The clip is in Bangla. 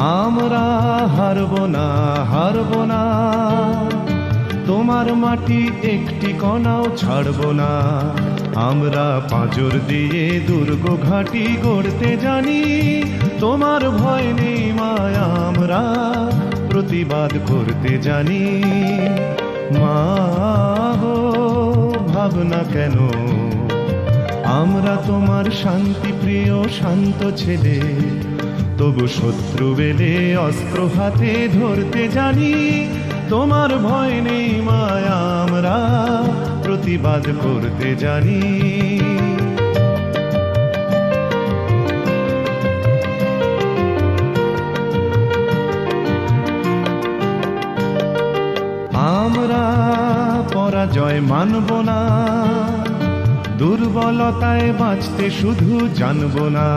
আমরা হারব না, হারব না, তোমার মাটি একটি কণাও ছাড়ব না। আমরা পাঁজর দিয়ে দুর্গ ঘাঁটি গড়তে জানি, তোমার ভয় নেই মায়া, আমরা প্রতিবাদ করতে জানি। মা গো ভাবনা কেন, আমরা তোমার শান্তি প্রিয় শান্ত ছেলে, তবু শত্রু বেলে অস্ত্র হাতে ধরতে জানি। তোমার ভয় নেই মায়া, আমরা প্রতিবাদ করতে জানি। আমরা পরাজয় মানব না, দুর্বলতায় বাঁচতে শুধু জানব না।